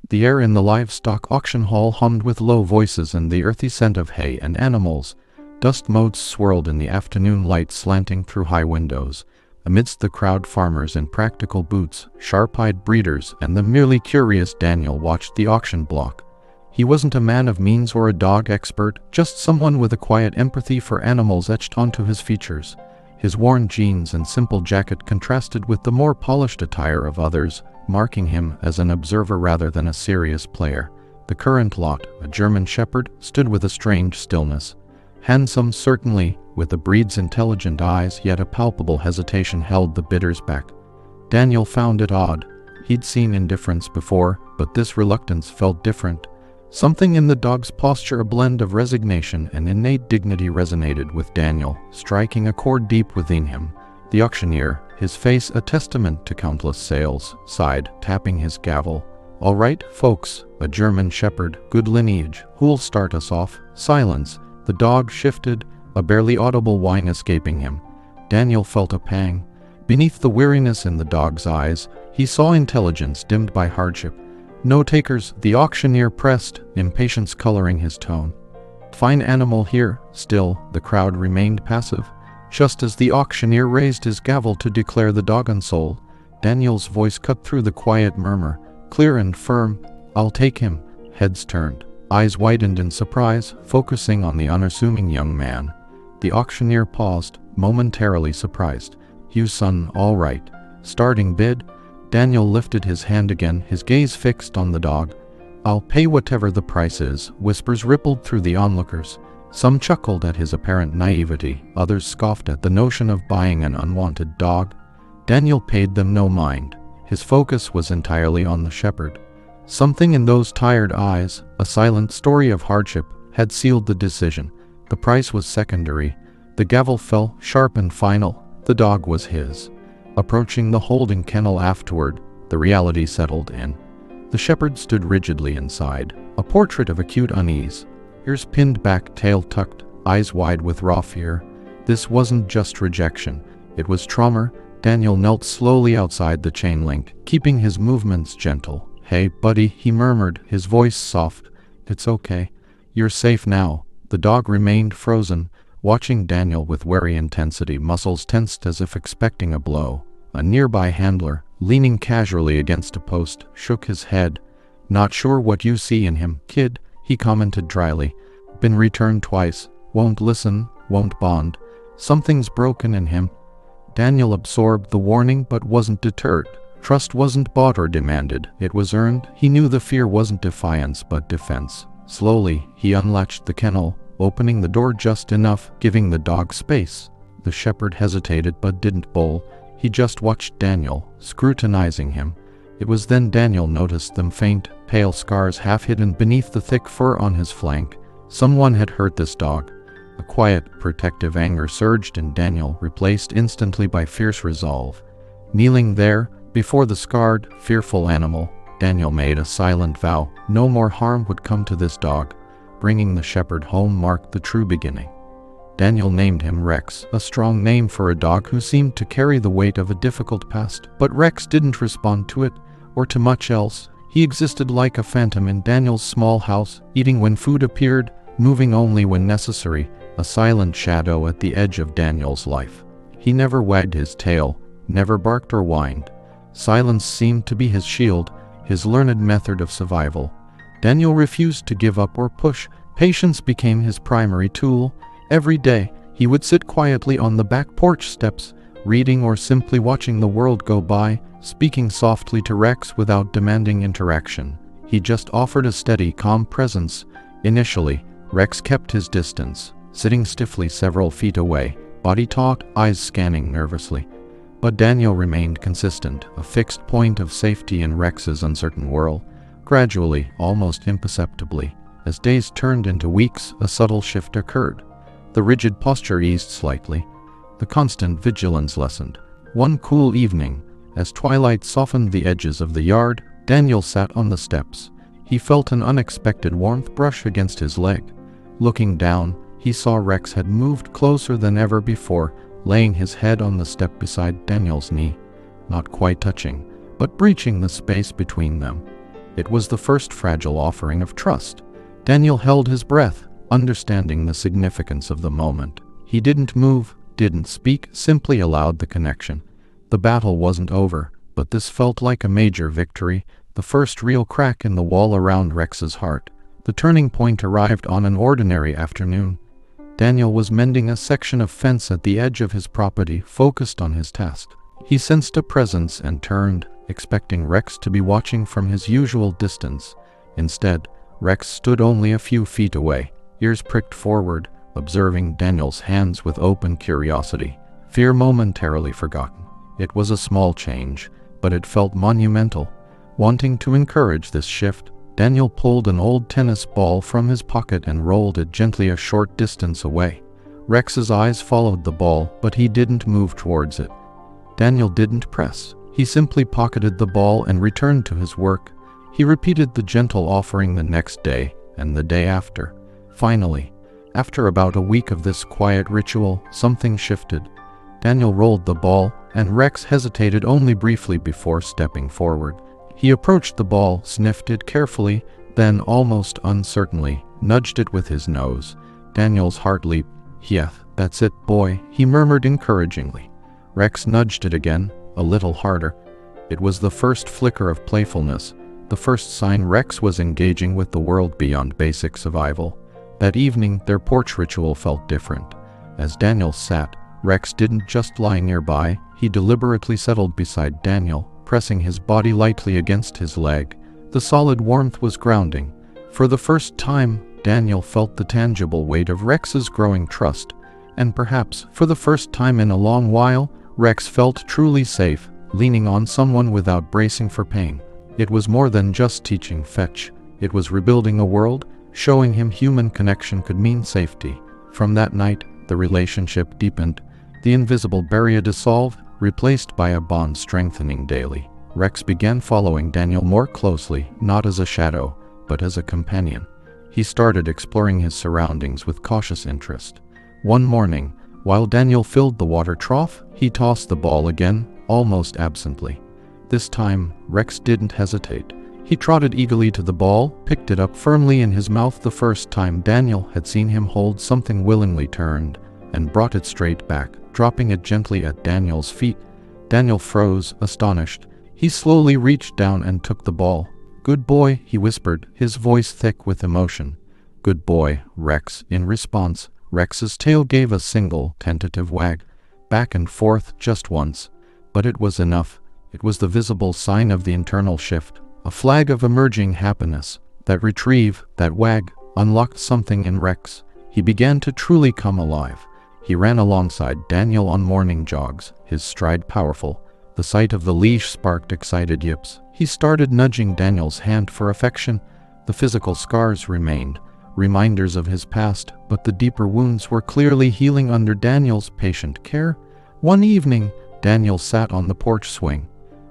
The air in the livestock auction hall hummed with low voices and the earthy scent of hay and animals. Dust motes swirled in the afternoon light slanting through high windows. Amidst the crowd, farmers in practical boots, sharp-eyed breeders, and the merely curious Daniel watched the auction block. He wasn't a man of means or a dog expert, just someone with a quiet empathy for animals etched onto his features. His worn jeans and simple jacket contrasted with the more polished attire of others, marking him as an observer rather than a serious player. The current lot, a German shepherd, stood with a strange stillness. Handsome, certainly, with the breed's intelligent eyes, yet a palpable hesitation held the bidders back. Daniel found it odd. He'd seen indifference before, but this reluctance felt different. Something in the dog's posture, a blend of resignation and innate dignity, resonated with Daniel, striking a chord deep within him. The auctioneer, his face a testament to countless sales, sighed, tapping his gavel. "All right, folks, a German shepherd, good lineage, who'll start us off?" Silence. The dog shifted, a barely audible whine escaping him. Daniel felt a pang. Beneath the weariness in the dog's eyes, he saw intelligence dimmed by hardship. "No takers," the auctioneer pressed, impatience coloring his tone. "Fine animal here." Still, the crowd remained passive. Just as the auctioneer raised his gavel to declare the dog unsold, Daniel's voice cut through the quiet murmur, clear and firm. "I'll take him." Heads turned. Eyes widened in surprise, focusing on the unassuming young man. The auctioneer paused, momentarily surprised. "You son, all right. Starting bid?" Daniel lifted his hand again, his gaze fixed on the dog. "I'll pay whatever the price is." Whispers rippled through the onlookers. Some chuckled at his apparent naivety, others scoffed at the notion of buying an unwanted dog. Daniel paid them no mind. His focus was entirely on the shepherd. Something in those tired eyes, a silent story of hardship, had sealed the decision. The price was secondary. The gavel fell, sharp and final. The dog was his. Approaching the holding kennel afterward, the reality settled in. The shepherd stood rigidly inside, a portrait of acute unease. Ears pinned back, tail tucked, eyes wide with raw fear. This wasn't just rejection. It was trauma. Daniel knelt slowly outside the chain link, keeping his movements gentle. "Hey, buddy," he murmured, his voice soft. "It's okay. You're safe now." The dog remained frozen, watching Daniel with wary intensity, muscles tensed as if expecting a blow. A nearby handler, leaning casually against a post, shook his head. "Not sure what you see in him, kid," he commented dryly. "Been returned twice. Won't listen, won't bond. Something's broken in him." Daniel absorbed the warning but wasn't deterred. Trust wasn't bought or demanded, it was earned. He knew the fear wasn't defiance but defense. Slowly, he unlatched the kennel, opening the door just enough, giving the dog space. The shepherd hesitated but didn't bowl. He just watched Daniel, scrutinizing him. It was then Daniel noticed them faint, pale scars half hidden beneath the thick fur on his flank. Someone had hurt this dog. A quiet, protective anger surged in Daniel, replaced instantly by fierce resolve. Kneeling there, before the scarred, fearful animal, Daniel made a silent vow. No more harm would come to this dog. Bringing the shepherd home marked the true beginning. Daniel named him Rex, a strong name for a dog who seemed to carry the weight of a difficult past. But Rex didn't respond to it, or to much else. He existed like a phantom in Daniel's small house, eating when food appeared, moving only when necessary, a silent shadow at the edge of Daniel's life. He never wagged his tail, never barked or whined. Silence seemed to be his shield, his learned method of survival. Daniel refused to give up or push. Patience became his primary tool. Every day, he would sit quietly on the back porch steps, reading or simply watching the world go by, speaking softly to Rex without demanding interaction. He just offered a steady, calm presence. Initially, Rex kept his distance, sitting stiffly several feet away, body taut, eyes scanning nervously. But Daniel remained consistent, a fixed point of safety in Rex's uncertain world. Gradually, almost imperceptibly, as days turned into weeks, a subtle shift occurred. The rigid posture eased slightly. The constant vigilance lessened. One cool evening, as twilight softened the edges of the yard, Daniel sat on the steps. He felt an unexpected warmth brush against his leg. Looking down, he saw Rex had moved closer than ever before, laying his head on the step beside Daniel's knee. Not quite touching, but breaching the space between them. It was the first fragile offering of trust. Daniel held his breath, understanding the significance of the moment. He didn't move, didn't speak, simply allowed the connection. The battle wasn't over, but this felt like a major victory, the first real crack in the wall around Rex's heart. The turning point arrived on an ordinary afternoon. Daniel was mending a section of fence at the edge of his property, focused on his task. He sensed a presence and turned, expecting Rex to be watching from his usual distance. Instead, Rex stood only a few feet away, ears pricked forward, observing Daniel's hands with open curiosity. Fear momentarily forgotten. It was a small change, but it felt monumental. Wanting to encourage this shift, Daniel pulled an old tennis ball from his pocket and rolled it gently a short distance away. Rex's eyes followed the ball, but he didn't move towards it. Daniel didn't press. He simply pocketed the ball and returned to his work. He repeated the gentle offering the next day and the day after. Finally, after about a week of this quiet ritual, something shifted. Daniel rolled the ball, and Rex hesitated only briefly before stepping forward. He approached the ball, sniffed it carefully, then, almost uncertainly, nudged it with his nose. Daniel's heart leaped. "Yeah, that's it, boy," he murmured encouragingly. Rex nudged it again, a little harder. It was the first flicker of playfulness, the first sign Rex was engaging with the world beyond basic survival. That evening, their porch ritual felt different. As Daniel sat, Rex didn't just lie nearby, he deliberately settled beside Daniel, pressing his body lightly against his leg. The solid warmth was grounding. For the first time, Daniel felt the tangible weight of Rex's growing trust, and perhaps, for the first time in a long while, Rex felt truly safe, leaning on someone without bracing for pain. It was more than just teaching fetch. It was rebuilding a world, showing him human connection could mean safety. From that night, the relationship deepened. The invisible barrier dissolved, replaced by a bond strengthening daily. Rex began following Daniel more closely, not as a shadow, but as a companion. He started exploring his surroundings with cautious interest. One morning, while Daniel filled the water trough, he tossed the ball again, almost absently. This time, Rex didn't hesitate. He trotted eagerly to the ball, picked it up firmly in his mouth. The first time Daniel had seen him hold something, willingly turned and brought it straight back, dropping it gently at Daniel's feet. Daniel froze, astonished. He slowly reached down and took the ball. "Good boy," he whispered, his voice thick with emotion. "Good boy, Rex." In response, Rex's tail gave a single, tentative wag, back and forth just once. But it was enough. It was the visible sign of the internal shift, a flag of emerging happiness. That retrieve, that wag, unlocked something in Rex. He began to truly come alive. He ran alongside Daniel on morning jogs, his stride powerful. The sight of the leash sparked excited yips. He started nudging Daniel's hand for affection. The physical scars remained, reminders of his past, but the deeper wounds were clearly healing under Daniel's patient care. One evening, Daniel sat on the porch swing.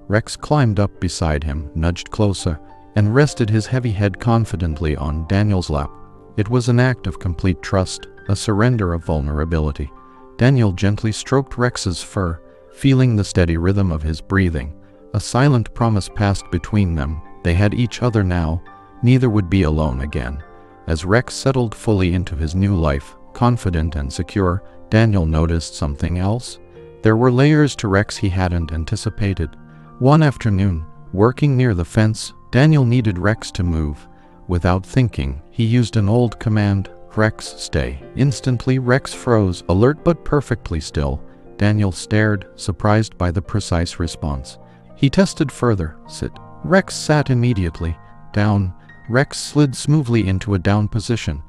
Rex climbed up beside him, nudged closer, and rested his heavy head confidently on Daniel's lap. It was an act of complete trust, a surrender of vulnerability. Daniel gently stroked Rex's fur, feeling the steady rhythm of his breathing. A silent promise passed between them. They had each other now. Neither would be alone again. As Rex settled fully into his new life, confident and secure, Daniel noticed something else. There were layers to Rex he hadn't anticipated. One afternoon, working near the fence, Daniel needed Rex to move. Without thinking, he used an old command, "Rex, stay." Instantly, Rex froze, alert but perfectly still. Daniel stared, surprised by the precise response. He tested further, "Sit." Rex sat immediately. "Down." Rex slid smoothly into a down position.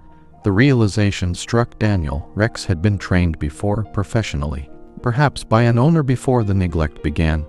The realization struck Daniel. Rex had been trained before, professionally. Perhaps by an owner before the neglect began.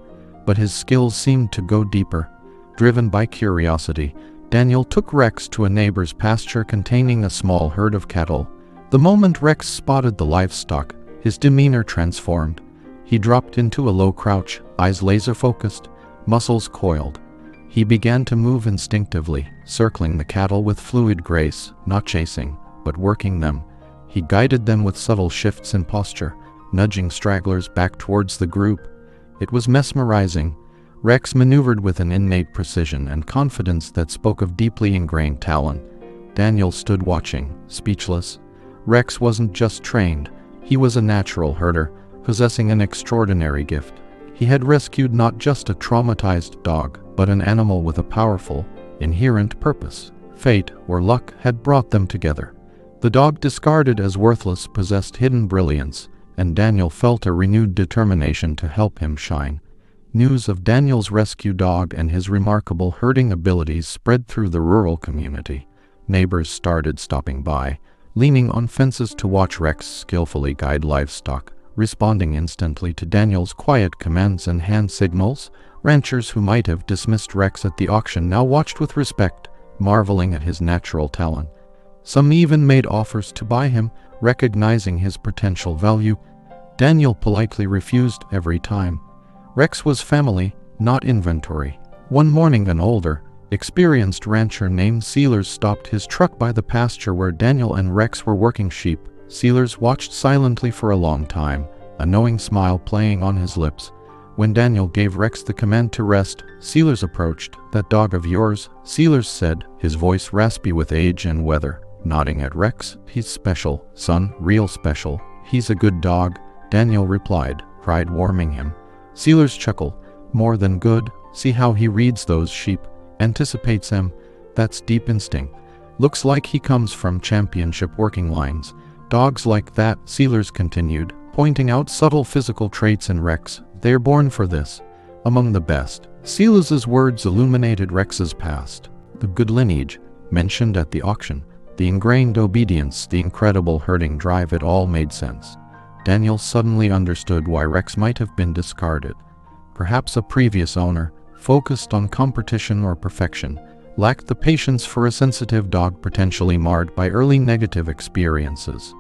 But his skills seemed to go deeper. Driven by curiosity, Daniel took Rex to a neighbor's pasture containing a small herd of cattle. The moment Rex spotted the livestock, his demeanor transformed. He dropped into a low crouch, eyes laser-focused, muscles coiled. He began to move instinctively, circling the cattle with fluid grace, not chasing, but working them. He guided them with subtle shifts in posture, nudging stragglers back towards the group. It was mesmerizing. Rex maneuvered with an innate precision and confidence that spoke of deeply ingrained talent. Daniel stood watching, speechless. Rex wasn't just trained, he was a natural herder, possessing an extraordinary gift. He had rescued not just a traumatized dog, but an animal with a powerful, inherent purpose. Fate, or luck, had brought them together. The dog discarded as worthless possessed hidden brilliance, and Daniel felt a renewed determination to help him shine. News of Daniel's rescue dog and his remarkable herding abilities spread through the rural community. Neighbors started stopping by, leaning on fences to watch Rex skillfully guide livestock, responding instantly to Daniel's quiet commands and hand signals. Ranchers who might have dismissed Rex at the auction now watched with respect, marveling at his natural talent. Some even made offers to buy him, recognizing his potential value. Daniel politely refused every time. Rex was family, not inventory. One morning, an older, experienced rancher named Sealers stopped his truck by the pasture where Daniel and Rex were working sheep. Sealers watched silently for a long time, a knowing smile playing on his lips. When Daniel gave Rex the command to rest, Sealers approached. "That dog of yours," Sealers said, his voice raspy with age and weather. Nodding at Rex, "He's special, son, real special. He's a good dog," Daniel replied, pride warming him. Sealers chuckled. "More than good, see how he reads those sheep, anticipates them. That's deep instinct. Looks like he comes from championship working lines. Dogs like that," Sealers continued, pointing out subtle physical traits in Rex, "they're born for this. Among the best." Sealers' words illuminated Rex's past. The good lineage, mentioned at the auction, the ingrained obedience, the incredible herding drive, it all made sense. Daniel suddenly understood why Rex might have been discarded. Perhaps a previous owner, focused on competition or perfection, lacked the patience for a sensitive dog potentially marred by early negative experiences.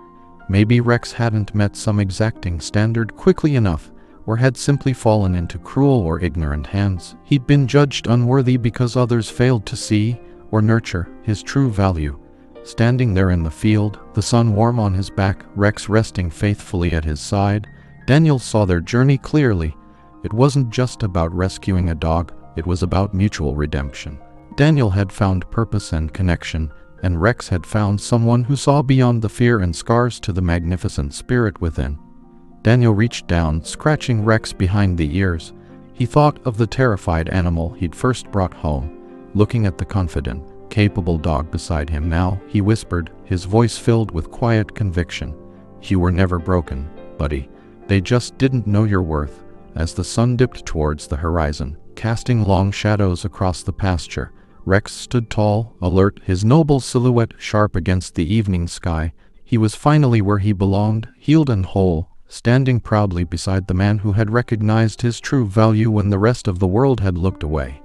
Maybe Rex hadn't met some exacting standard quickly enough, or had simply fallen into cruel or ignorant hands. He'd been judged unworthy because others failed to see or nurture his true value. Standing there in the field, the sun warm on his back, Rex resting faithfully at his side, Daniel saw their journey clearly. It wasn't just about rescuing a dog, it was about mutual redemption. Daniel had found purpose and connection, and Rex had found someone who saw beyond the fear and scars to the magnificent spirit within. Daniel reached down, scratching Rex behind the ears. He thought of the terrified animal he'd first brought home. Looking at the confident, capable dog beside him now, he whispered, his voice filled with quiet conviction, "You were never broken, buddy. They just didn't know your worth." As the sun dipped towards the horizon, casting long shadows across the pasture, Rex stood tall, alert, his noble silhouette sharp against the evening sky. He was finally where he belonged, healed and whole, standing proudly beside the man who had recognized his true value when the rest of the world had looked away.